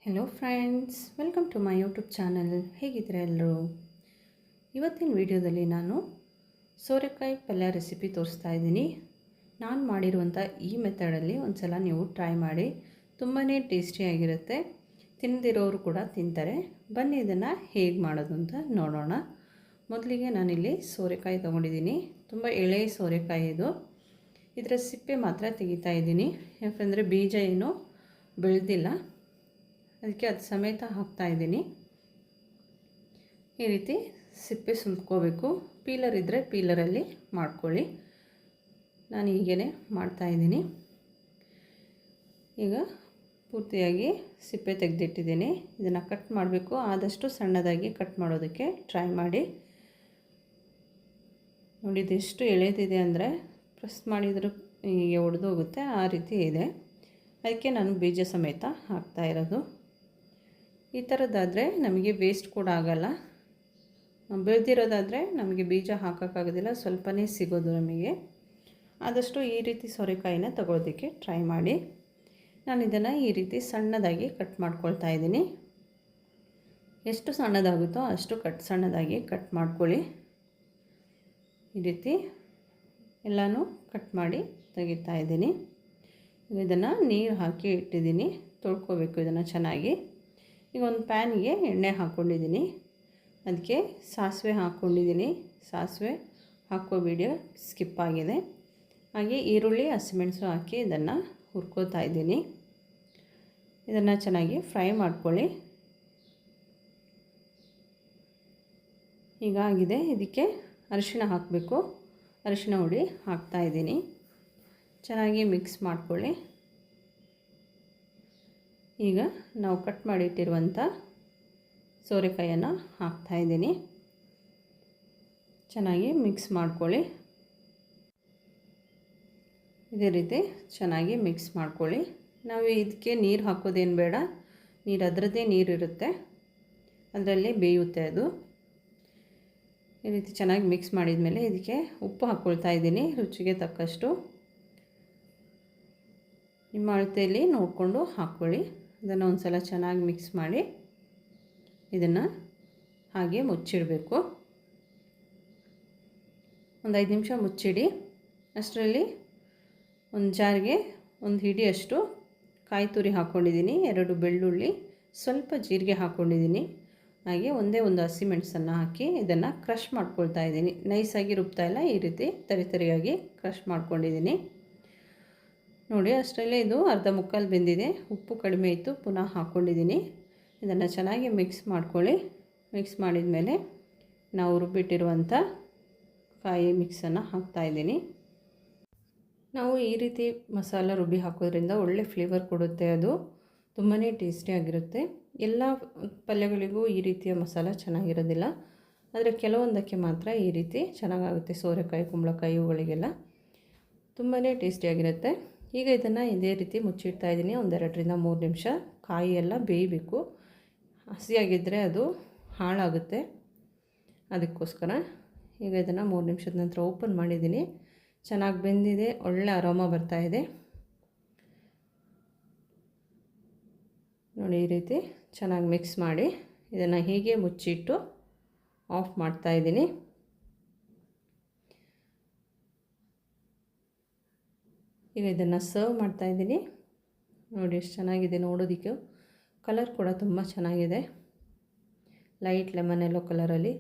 Hello friends, welcome to my YouTube channel. ಹೇಗಿದ್ದೀರಾ ಎಲ್ಲರೂ? ಇವತ್ತಿನ ವಿಡಿಯೋದಲ್ಲಿ ನಾನು ಸೋರೆಕಾಯಿ ಪಲ್ಯ ರೆಸಿಪಿ ತೋರಿಸ್ತಾ ಇದ್ದೀನಿ. ನಾನು ಮಾಡಿರುವಂಥ ಈ ಮೆಥಡಲ್ಲಿ ಒಂದು ಸಲ ನೀವು ಟ್ರೈ ಮಾಡಿ. ತುಂಬಾ ಟೇಸ್ಟಿಯಾಗಿರುತ್ತೆ. ತಿನ್ನದಿರೋರು ಕೂಡ ತಿಂತಾರೆ. ಬನ್ನಿ ಇದನ್ನು ಹೇಗೆ ಮಾಡೋದು ಅಂತ ನೋಡೋಣ. ಮೊದಲಿಗೆ ನಾನಿಲ್ಲಿ ಸೋರೆಕಾಯಿ ತೊಗೊಂಡಿದ್ದೀನಿ. ತುಂಬ ಎಳೆ ಸೋರೆಕಾಯಿ ಇದು. ಇದರ ಸಿಪ್ಪೆ ಮಾತ್ರ ತೆಗಿತಾ ಇದ್ದೀನಿ, ಯಾಕಂದರೆ ಬೀಜ ಏನೂ ಬೆಳೆದಿಲ್ಲ, ಅದಕ್ಕೆ ಅದು ಸಮೇತ ಹಾಕ್ತಾಯಿದ್ದೀನಿ. ಈ ರೀತಿ ಸಿಪ್ಪೆ ಸುಲ್ಕೋಬೇಕು. ಪೀಲರ್ ಇದ್ದರೆ ಪೀಲರಲ್ಲಿ ಮಾಡ್ಕೊಳ್ಳಿ. ನಾನು ಹೀಗೇ ಮಾಡ್ತಾಯಿದ್ದೀನಿ. ಈಗ ಪೂರ್ತಿಯಾಗಿ ಸಿಪ್ಪೆ ತೆಗೆದಿಟ್ಟಿದ್ದೀನಿ. ಇದನ್ನು ಕಟ್ ಮಾಡಬೇಕು. ಆದಷ್ಟು ಸಣ್ಣದಾಗಿ ಕಟ್ ಮಾಡೋದಕ್ಕೆ ಟ್ರೈ ಮಾಡಿ. ನೋಡಿ, ಇದೆಷ್ಟು ಎಳೆದಿದೆ ಅಂದರೆ ಪ್ರೆಸ್ ಮಾಡಿದರೂ ಹೀಗೆ ಒಡೆದೋಗುತ್ತೆ, ಆ ರೀತಿ ಇದೆ. ಅದಕ್ಕೆ ನಾನು ಬೀಜ ಸಮೇತ ಹಾಕ್ತಾಯಿರೋದು. ಈ ಥರದ್ದಾದರೆ ನಮಗೆ ವೇಸ್ಟ್ ಕೂಡ ಆಗೋಲ್ಲ. ಬೆಳೆದಿರೋದಾದರೆ ನಮಗೆ ಬೀಜ ಹಾಕೋಕ್ಕಾಗೋದಿಲ್ಲ, ಸ್ವಲ್ಪನೇ ಸಿಗೋದು ನಮಗೆ. ಆದಷ್ಟು ಈ ರೀತಿ ಸೋರೆಕಾಯಿನ ತಗೊಳ್ಳೋದಕ್ಕೆ ಟ್ರೈ ಮಾಡಿ. ನಾನು ಇದನ್ನು ಈ ರೀತಿ ಸಣ್ಣದಾಗಿ ಕಟ್ ಮಾಡ್ಕೊಳ್ತಾ ಇದ್ದೀನಿ. ಎಷ್ಟು ಸಣ್ಣದಾಗುತ್ತೋ ಅಷ್ಟು ಸಣ್ಣದಾಗಿ ಕಟ್ ಮಾಡ್ಕೊಳ್ಳಿ. ಈ ರೀತಿ ಎಲ್ಲನೂ ಕಟ್ ಮಾಡಿ ತೆಗಿತಾ ಇದ್ದೀನಿ. ಇದನ್ನು ನೀರು ಹಾಕಿ ಇಟ್ಟಿದ್ದೀನಿ. ತೊಳ್ಕೊಬೇಕು ಇದನ್ನು ಚೆನ್ನಾಗಿ. ಈಗ ಒಂದು ಪ್ಯಾನಿಗೆ ಎಣ್ಣೆ ಹಾಕ್ಕೊಂಡಿದ್ದೀನಿ. ಅದಕ್ಕೆ ಸಾಸಿವೆ ಹಾಕ್ಕೊಂಡಿದ್ದೀನಿ. ಸಾಸಿವೆ ಹಾಕೋ ವಿಡಿಯೋ ಸ್ಕಿಪ್ ಆಗಿದೆ. ಹಾಗೆ ಈರುಳ್ಳಿ, ಹಸಿಮೆಣಸು ಹಾಕಿ ಇದನ್ನು ಹುರ್ಕೋತಾ ಇದ್ದೀನಿ. ಇದನ್ನು ಚೆನ್ನಾಗಿ ಫ್ರೈ ಮಾಡ್ಕೊಳ್ಳಿ. ಹೀಗಾಗಿದೆ. ಇದಕ್ಕೆ ಅರಿಶಿಣ ಹಾಕಬೇಕು. ಅರಿಶಿಣ ಹುಡಿ ಹಾಕ್ತಾಯಿದ್ದೀನಿ. ಚೆನ್ನಾಗಿ ಮಿಕ್ಸ್ ಮಾಡ್ಕೊಳ್ಳಿ. ಈಗ ನಾವು ಕಟ್ ಮಾಡಿಟ್ಟಿರುವಂಥ ಸೋರೆಕಾಯಿಯನ್ನು ಹಾಕ್ತಾಯಿದ್ದೀನಿ. ಚೆನ್ನಾಗಿ ಮಿಕ್ಸ್ ಮಾಡ್ಕೊಳ್ಳಿ. ಇದೇ ರೀತಿ ಚೆನ್ನಾಗಿ ಮಿಕ್ಸ್ ಮಾಡ್ಕೊಳ್ಳಿ. ನಾವು ಇದಕ್ಕೆ ನೀರು ಹಾಕೋದೇನು ಬೇಡ. ನೀರು ಅದರದ್ದೇ ನೀರಿರುತ್ತೆ, ಅದರಲ್ಲೇ ಬೇಯುತ್ತೆ ಅದು. ಈ ರೀತಿ ಚೆನ್ನಾಗಿ ಮಿಕ್ಸ್ ಮಾಡಿದ ಮೇಲೆ ಇದಕ್ಕೆ ಉಪ್ಪು ಹಾಕ್ಕೊಳ್ತಾ ಇದ್ದೀನಿ, ರುಚಿಗೆ ತಕ್ಕಷ್ಟು. ನಿಮ್ಮ ಅಳತೆಯಲ್ಲಿ ನೋಡಿಕೊಂಡು ಹಾಕ್ಕೊಳ್ಳಿ. ಇದನ್ನು ಒಂದು ಸಲ ಚೆನ್ನಾಗಿ ಮಿಕ್ಸ್ ಮಾಡಿ ಇದನ್ನು ಹಾಗೆ ಮುಚ್ಚಿಡಬೇಕು. ಒಂದು 5 ನಿಮಿಷ ಮುಚ್ಚಿಡಿ. ಅಷ್ಟರಲ್ಲಿ ಒಂದು ಜಾರಿಗೆ ಒಂದು ಹಿಡಿಯಷ್ಟು ಕಾಯಿ ತುರಿ ಹಾಕ್ಕೊಂಡಿದ್ದೀನಿ, 2 ಬೆಳ್ಳುಳ್ಳಿ, ಸ್ವಲ್ಪ ಜೀರಿಗೆ ಹಾಕ್ಕೊಂಡಿದ್ದೀನಿ. ಹಾಗೆ ಒಂದೇ ಒಂದು ಹಸಿಮೆಣಸನ್ನು ಹಾಕಿ ಇದನ್ನು ಕ್ರಷ್ ಮಾಡ್ಕೊಳ್ತಾ ಇದ್ದೀನಿ. ನೈಸಾಗಿ ರುಬ್ತಾ ಇಲ್ಲ, ಈ ರೀತಿ ತರಿಯಾಗಿ ಕ್ರಷ್ ಮಾಡ್ಕೊಂಡಿದ್ದೀನಿ. ನೋಡಿ, ಅಷ್ಟರಲ್ಲೇ ಇದು ಅರ್ಧ ಮುಕ್ಕಾಲು ಬೆಂದಿದೆ. ಉಪ್ಪು ಕಡಿಮೆ ಇತ್ತು, ಪುನಃ ಹಾಕ್ಕೊಂಡಿದ್ದೀನಿ. ಇದನ್ನು ಚೆನ್ನಾಗಿ ಮಿಕ್ಸ್ ಮಾಡ್ಕೊಳ್ಳಿ. ಮಿಕ್ಸ್ ಮಾಡಿದ ಮೇಲೆ ನಾವು ರುಬ್ಬಿಟ್ಟಿರುವಂಥ ಕಾಯಿ ಮಿಕ್ಸನ್ನು ಹಾಕ್ತಾಯಿದ್ದೀನಿ. ನಾವು ಈ ರೀತಿ ಮಸಾಲ ರುಬ್ಬಿ ಹಾಕೋದ್ರಿಂದ ಒಳ್ಳೆ ಫ್ಲೇವರ್ ಕೊಡುತ್ತೆ. ಅದು ತುಂಬಾ ಟೇಸ್ಟಿಯಾಗಿರುತ್ತೆ. ಎಲ್ಲ ಪಲ್ಯಗಳಿಗೂ ಈ ರೀತಿಯ ಮಸಾಲ ಚೆನ್ನಾಗಿರೋದಿಲ್ಲ, ಆದರೆ ಕೆಲವೊಂದಕ್ಕೆ ಮಾತ್ರ ಈ ರೀತಿ ಚೆನ್ನಾಗಾಗುತ್ತೆ. ಸೋರೆಕಾಯಿ, ಕುಂಬಳಕಾಯಿ ಇವುಗಳಿಗೆಲ್ಲ ತುಂಬಾ ಟೇಸ್ಟಿಯಾಗಿರುತ್ತೆ. ಈಗ ಇದನ್ನು ಇದೇ ರೀತಿ ಮುಚ್ಚಿಡ್ತಾ ಇದ್ದೀನಿ. ಒಂದು 2ರಿಂದ 3 ನಿಮಿಷ ಕಾಯಿ ಎಲ್ಲ ಬೇಯಬೇಕು. ಹಸಿಯಾಗಿದ್ದರೆ ಅದು ಹಾಳಾಗುತ್ತೆ, ಅದಕ್ಕೋಸ್ಕರ. ಈಗ ಇದನ್ನು 3 ನಿಮಿಷದ ನಂತರ ಓಪನ್ ಮಾಡಿದ್ದೀನಿ. ಚೆನ್ನಾಗಿ ಬೆಂದಿದೆ, ಒಳ್ಳೆ ಅರೋಮ ಬರ್ತಾಯಿದೆ. ನೋಡಿ, ಈ ರೀತಿ ಚೆನ್ನಾಗಿ ಮಿಕ್ಸ್ ಮಾಡಿ ಇದನ್ನು ಹೀಗೆ ಮುಚ್ಚಿಟ್ಟು ಆಫ್ ಮಾಡ್ತಾಯಿದ್ದೀನಿ. ಈಗ ಇದನ್ನು ಸರ್ವ್ ಮಾಡ್ತಾಯಿದ್ದೀನಿ. ನೋಡಿ ಎಷ್ಟು ಚೆನ್ನಾಗಿದೆ ನೋಡೋದಕ್ಕೆ. ಕಲರ್ ಕೂಡ ತುಂಬ ಚೆನ್ನಾಗಿದೆ. ಲೈಟ್ ಲೆಮನ್ ಎಲ್ಲೋ ಕಲರಲ್ಲಿ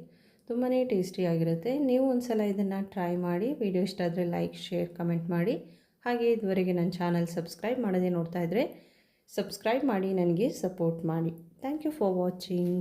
ತುಂಬಾ ಟೇಸ್ಟಿಯಾಗಿರುತ್ತೆ. ನೀವು ಒಂದು ಸಲ ಇದನ್ನು ಟ್ರೈ ಮಾಡಿ. ವಿಡಿಯೋ ಇಷ್ಟ ಆದರೆ ಲೈಕ್, ಶೇರ್, ಕಮೆಂಟ್ ಮಾಡಿ. ಹಾಗೆ ಇದುವರೆಗೆ ನನ್ನ ಚಾನಲ್ ಸಬ್ಸ್ಕ್ರೈಬ್ ಮಾಡದೆ ನೋಡ್ತಾ ಇದ್ದರೆ ಸಬ್ಸ್ಕ್ರೈಬ್ ಮಾಡಿ, ನನಗೆ ಸಪೋರ್ಟ್ ಮಾಡಿ. Thank you for watching.